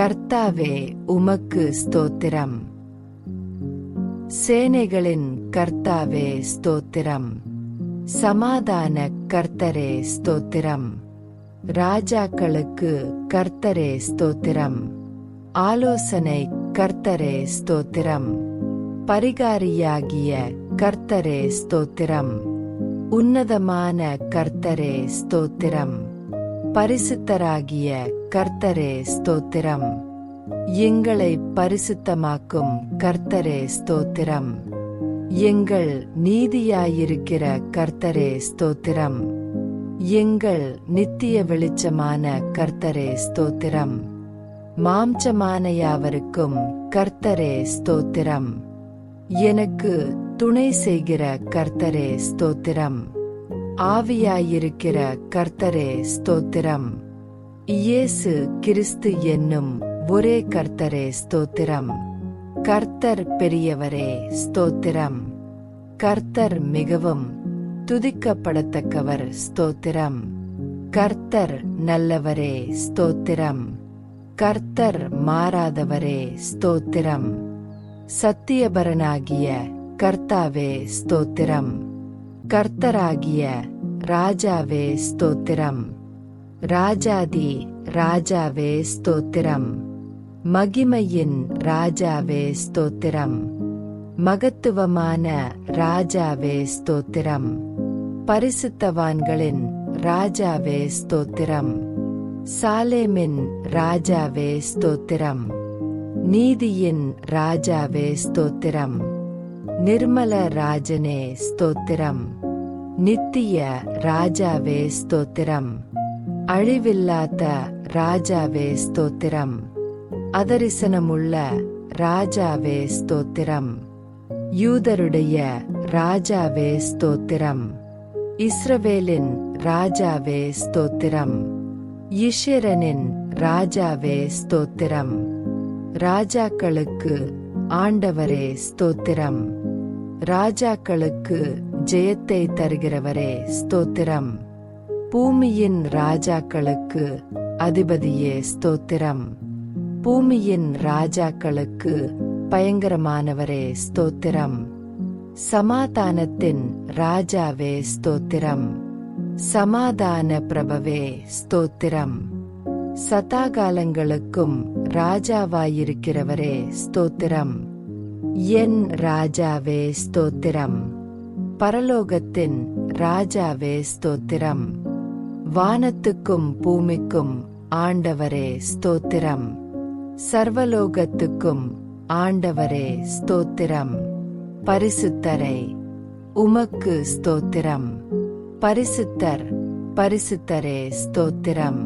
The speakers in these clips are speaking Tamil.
கர்த்தாவே உமக்கு ஸ்தோத்திரம். சேனைகளின் கர்த்தாவே ஸ்தோத்திரம். சமாதான கர்த்தரே ஸ்தோத்திரம். ராஜாக்களுக்கு கர்த்தரே ஸ்தோத்திரம். ஆலோசனை கர்த்தரே ஸ்தோத்திரம். பரிகாரியாகிய கர்த்தரே ஸ்தோத்திரம். உன்னதமான கர்த்தரே ஸ்தோத்திரம். பரிசுத்தராகிய கர்த்தரே ஸ்தோத்திரம். எங்களை பரிசுத்தமாக்கும் கர்த்தரே ஸ்தோத்திரம். எங்கள் நீதியாயிருக்கிற கர்த்தரே ஸ்தோத்திரம். எங்கள் நித்திய வெளிச்சமான கர்த்தரே ஸ்தோத்திரம். மாம்சமான யாவருக்கும் கர்த்தரே ஸ்தோத்திரம். எனக்கு துணை செய்கிற கர்த்தரே ஸ்தோத்திரம். ஆவியாயிருக்கிற கர்த்தரே ஸ்தோத்திரம். இயேசு கிறிஸ்து என்னும் ஒரே கர்த்தரே ஸ்தோத்திரம். கர்த்தர் பெரியவரே ஸ்தோத்திரம். கர்த்தர் மிகவும் துதிக்கப்படத்தக்கவர் ஸ்தோத்திரம். கர்த்தர் நல்லவரே ஸ்தோத்திரம். கர்த்தர் மாறாதவரே ஸ்தோத்திரம். சத்தியபரனாகிய கர்த்தாவே ஸ்தோத்திரம். கர்த்தராகிய ராஜாவே ஸ்தோத்திரம். ராஜாதி ராஜாவே ஸ்தோத்திரம். மகிமையின் ராஜாவே ஸ்தோத்திரம். மகத்துவமான ராஜாவே ஸ்தோத்திரம். பரிசுத்தவான்களின் ராஜாவே ஸ்தோத்திரம். சாலேமின் ராஜாவே ஸ்தோத்திரம். நீதியின் ராஜாவே ஸ்தோத்திரம். நிர்மல ராஜனே ஸ்தோத்திரம். நித்திய ராஜாவே ஸ்தோத்திரம். அழிவில்லாத ராஜாவே ஸ்தோத்திரம். அதரிசனமுள்ள ராஜாவே ஸ்தோத்திரம். யூதருடைய ராஜாவே ஸ்தோத்திரம். இஸ்ரவேலின் ராஜாவே ஸ்தோத்திரம். யிஷிரனின் ராஜாவே ஸ்தோத்திரம். ராஜாக்களுக்கு ஆண்டவரே ஸ்தோத்திரம். ராஜாக்களுக்கு ஜெயத்தை தருகிறவரே ஸ்தோத்திரம். பூமியின் ராஜாக்களுக்கு அதிபதியே ஸ்தோத்திரம். பூமியின் ராஜாக்களுக்கு பயங்கரமானவரே ஸ்தோத்திரம். சமாதானத்தின் ராஜாவே ஸ்தோத்திரம். சமாதான பிரபவே ஸ்தோத்திரம். சதாகாலங்களுக்கும் ராஜாவாயிருக்கிறவரே ஸ்தோத்திரம். என் ராஜாவே ஸ்தோத்திரம். பரலோகத்தின் ராஜாவே ஸ்தோத்திரம். வானத்துக்கும் பூமிக்கும் ஆண்டவரே ஸ்தோத்திரம். சர்வலோகத்துக்கும் ஆண்டவரே ஸ்தோத்திரம். பரிசுத்தரை உமக்கு ஸ்தோத்திரம். பரிசுத்தர் பரிசுத்தரே ஸ்தோத்திரம்.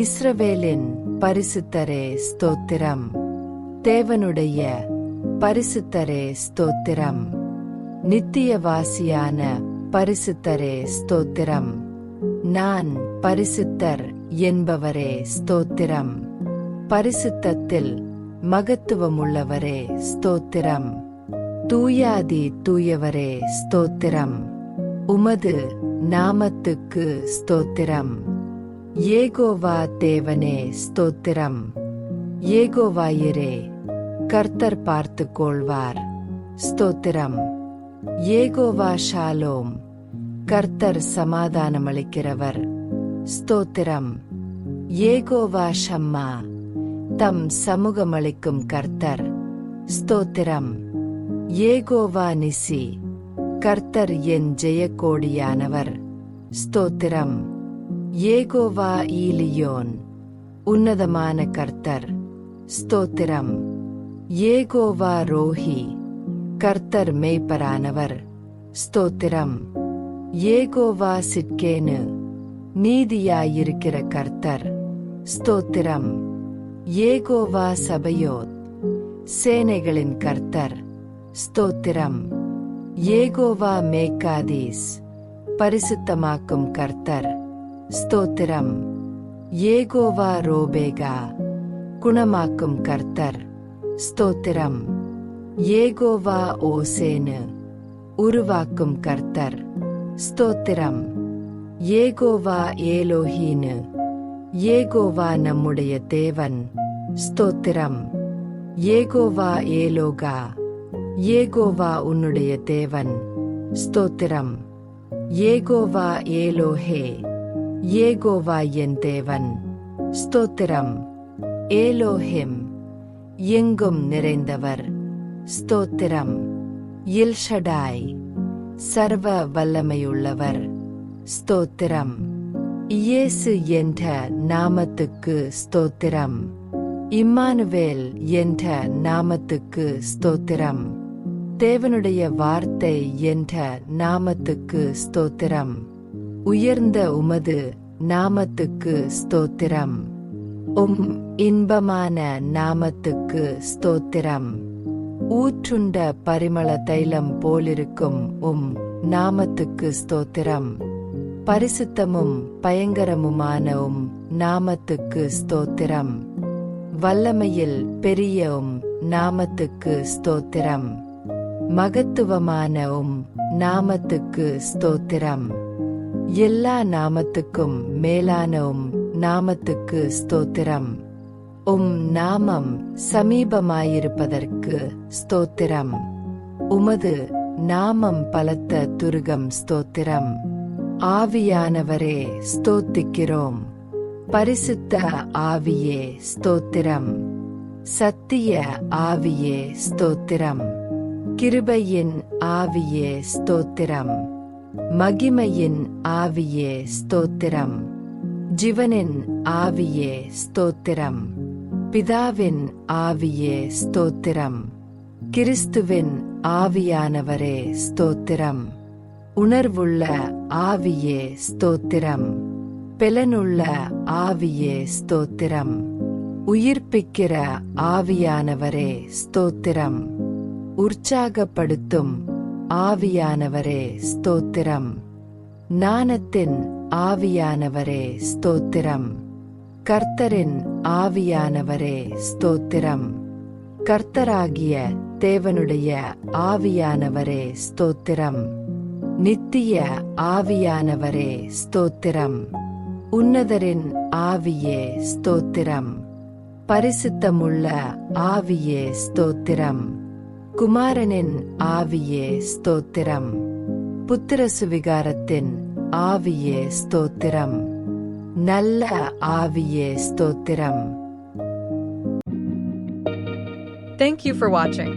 இஸ்ரவேலின் பரிசுத்தரே ஸ்தோத்திரம். தேவனுடைய பரிசுத்தரே ஸ்தோத்திரம். நித்தியவாசியான பரிசுத்தரே ஸ்தோத்திரம். நான் பரிசுத்தர் என்பவரே ஸ்தோத்திரம். பரிசுத்தத்தில் மகத்துவமுள்ளவரே ஸ்தோத்திரம். தூயாதி தூயவரே ஸ்தோத்திரம். உமது நாமத்துக்கு ஸ்தோத்திரம். ஏகோவா தேவனே ஸ்தோத்திரம். ஏகோவாயிரே கர்த்தர் பார்த்து கொள்வார் ஸ்தோத்திரம். ஏகோவா ஷாலோம் கர்த்தர் சமாதானமளிக்கிறவர் ஸ்தோத்திரம். ஏகோவா ஷம்மா தம் சமூகமளிக்கும் கர்த்தர் ஸ்தோத்திரம். ஏகோவா நிசி கர்த்தர் என் ஜெயக்கோடியானவர் ஸ்தோத்திரம். ஏகோவா ஈலியோன் உன்னதமான கர்த்தர் ஸ்தோத்திரம். ஏகோவா ரோஹி கர்த்தர் மேய்ப்பரானவர் ஸ்தோத்திரம். ஏகோவா சிட்கேனு நீதியாயிருக்கிற கர்த்தர் ஸ்தோத்திரம். ஏகோவா சபையோத் சேனைகளின் கர்த்தர் ஸ்தோத்திரம். ஏகோவா மேக்காதீஸ் பரிசுத்தமாக்கும் கர்த்தர் ஸ்தோத்திரம். ஏகோவா ரோபேகா குணமாக்கும் கர்த்தர் ஸ்தோத்திரம். ஏகோவா ஓசேனு உருவாக்கும் கர்த்தர் ஸ்தோத்திரம். ஏகோவா ஏலோஹீனு ஏகோவா நம்முடைய தேவன் ஸ்தோத்திரம். ஏகோவா ஏலோகா, ஏகோவா உன்னுடைய தேவன், ஸ்தோத்திரம். ஏகோவா ஏலோஹே, ஏகோவா என் தேவன், ஸ்தோத்திரம். ஏலோஹிம், எங்கும் நிறைந்தவர், ஸ்தோத்திரம். எல்ஷடாய், சர்வ வல்லமையுள்ளவர், ஸ்தோத்திரம். இயேசு என்ற நாமத்துக்கு ஸ்தோத்திரம். இம்மானுவேல் என்ற நாமத்துக்கு ஸ்தோத்திரம். தேவனுடைய வார்த்தை என்ற நாமத்துக்கு ஸ்தோத்திரம். உயர்ந்த உமது நாமத்துக்கு ஸ்தோத்திரம். இன்பமான நாமத்துக்கு ஸ்தோத்திரம். ஊற்றுண்ட பரிமள தைலம் போலிருக்கும் நாமத்துக்கு ஸ்தோத்திரம். பரிசுத்தமும் பயங்கரமுமான நாமத்துக்கு ஸ்தோத்திரம். வல்லமையில் பெரிய நாமத்துக்கு ஸ்தோத்திரம். மகத்துவமான நாமத்துக்கு ஸ்தோத்திரம். எல்லா நாமத்துக்கும் மேலான நாமத்துக்கு ஸ்தோத்திரம். நாமம் சமீபமாயிருப்பதற்கு ஸ்தோத்திரம். உமது நாமம் பலத்த துருகம், ஸ்தோத்திரம். ஆவியானவரே ஸ்தோத்திக்கிறோம். பரிசுத்த ஆவியே ஸ்தோத்திரம். சத்திய ஆவியே ஸ்தோத்திரம். கிருபையின் ஆவியே ஸ்தோத்திரம். மகிமையின் ஆவியே ஸ்தோத்திரம். ஜீவனின் ஆவியே ஸ்தோத்திரம். பிதாவின் ஆவியே ஸ்தோத்திரம். கிறிஸ்துவின் ஆவியானவரே ஸ்தோத்திரம். உணர்வுள்ள ஆவியே ஸ்தோத்திரம். பெலனுள்ள ஆவியே ஸ்தோத்திரம். உயிர்ப்பிக்கிற ஆவியானவரே ஸ்தோத்திரம். உற்சாகப்படுத்தும் ஆவியானவரே ஸ்தோத்திரம். ஞானத்தின் ஆவியானவரே ஸ்தோத்திரம். கர்த்தரின் ஆவியானவரே ஸ்தோத்திரம். கர்த்தராகிய தேவனுடைய ஆவியானவரே ஸ்தோத்திரம். நித்திய ஆவியானவரே ஸ்தோத்திரம். உன்னதரின் ஆவியே ஸ்தோத்திரம். பரிசுத்தமுள்ள ஆவியே ஸ்தோத்திரம். குமாரனின் ஆவியே ஸ்தோத்திரம். புத்திர சுவிகாரத்தின் ஆவியே ஸ்தோத்திரம். நல்ல ஆவியே ஸ்தோத்திரம். Thank you for watching.